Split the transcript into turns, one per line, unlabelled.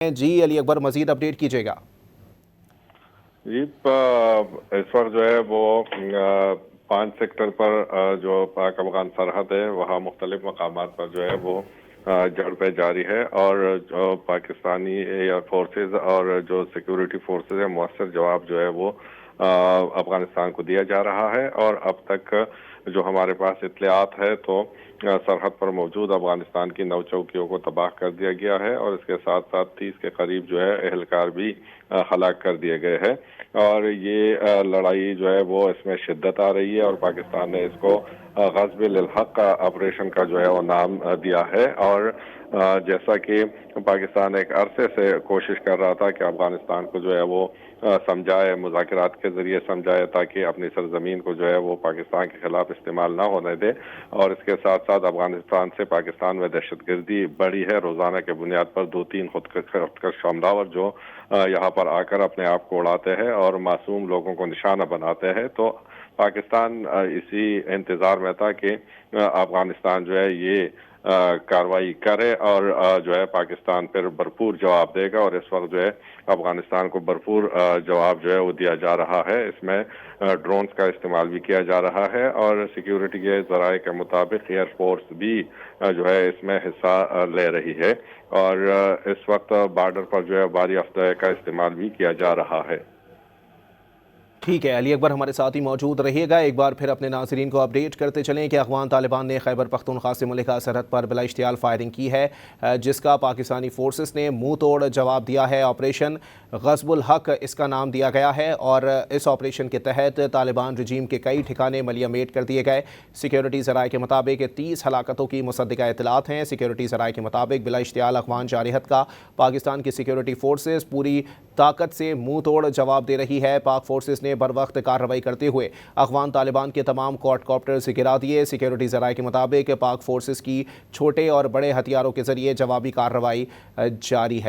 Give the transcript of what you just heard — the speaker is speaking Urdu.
جی علی اکبر، مزید اپڈیٹ کیجیے گا۔
جی اس وقت جو ہے وہ 5 سیکٹر پر جو پاک افغان سرحد ہے وہاں مختلف مقامات پر جو ہے وہ جھڑپیں جاری ہے، اور جو پاکستانی ایئر فورسز اور جو سیکیورٹی فورسز ہے مؤثر جواب جو ہے وہ افغانستان کو دیا جا رہا ہے۔ اور اب تک جو ہمارے پاس اطلاعات ہے تو سرحد پر موجود افغانستان کی 9 چوکیوں کو تباہ کر دیا گیا ہے، اور اس کے ساتھ ساتھ 30 کے قریب جو ہے اہلکار بھی ہلاک کر دیے گئے ہیں۔ اور یہ لڑائی جو ہے وہ اس میں شدت آ رہی ہے، اور پاکستان نے اس کو غزو للحق آپریشن کا جو ہے وہ نام دیا ہے۔ اور جیسا کہ پاکستان ایک عرصے سے کوشش کر رہا تھا کہ افغانستان کو جو ہے وہ سمجھائے، مذاکرات کے ذریعے سمجھائے تاکہ اپنی سرزمین کو جو ہے وہ پاکستان کے خلاف استعمال نہ ہونے دے، اور اس کے ساتھ ساتھ افغانستان سے پاکستان میں دہشت گردی بڑھی ہے۔ روزانہ کے بنیاد پر 2-3 خودکش حملہ جو یہاں پر آ کر اپنے آپ کو اڑاتے ہیں اور معصوم لوگوں کو نشانہ بناتے ہیں، تو پاکستان اسی انتظار میں تھا کہ افغانستان جو ہے یہ کارروائی کرے، اور جو ہے پاکستان پر بھرپور جواب دے گا، اور اس وقت جو ہے افغانستان کو بھرپور جواب جو ہے وہ دیا جا رہا ہے۔ اس میں ڈرونز کا استعمال بھی کیا جا رہا ہے، اور سیکیورٹی کے ذرائع کے مطابق ایئر فورس بھی جو ہے اس میں حصہ لے رہی ہے، اور اس وقت بارڈر پر جو ہے بھاری افزائی کا استعمال بھی کیا جا رہا ہے۔
ٹھیک ہے علی اکبر، ہمارے ساتھ ہی موجود رہیے گا۔ ایک بار پھر اپنے ناظرین کو اپڈیٹ کرتے چلیں کہ افغان طالبان نے خیبر پختونخوا سے ملکہ سرحد پر بلا اشتعال فائرنگ کی ہے، جس کا پاکستانی فورسز نے منہ توڑ جواب دیا ہے۔ آپریشن غزو الحق اس کا نام دیا گیا ہے، اور اس آپریشن کے تحت طالبان رجیم کے کئی ٹھکانے ملیہ میٹ کر دیے گئے۔ سیکیورٹی ذرائع کے مطابق 30 ہلاکتوں کی مصدقہ اطلاعات ہیں۔ سیکیورٹی ذرائع کے مطابق بلا اشتعال افغان جارحیت کا پاکستان کی سیکیورٹی فورسز پوری طاقت سے منہ توڑ جواب دے رہی ہے۔ پاک فورسز نے بر وقت کارروائی کرتے ہوئے افغان طالبان کے تمام کوڈ کاپٹرز گرا دیے۔ سیکیورٹی ذرائع کے مطابق پاک فورسز کی چھوٹے اور بڑے ہتھیاروں کے ذریعے جوابی کارروائی جاری ہے۔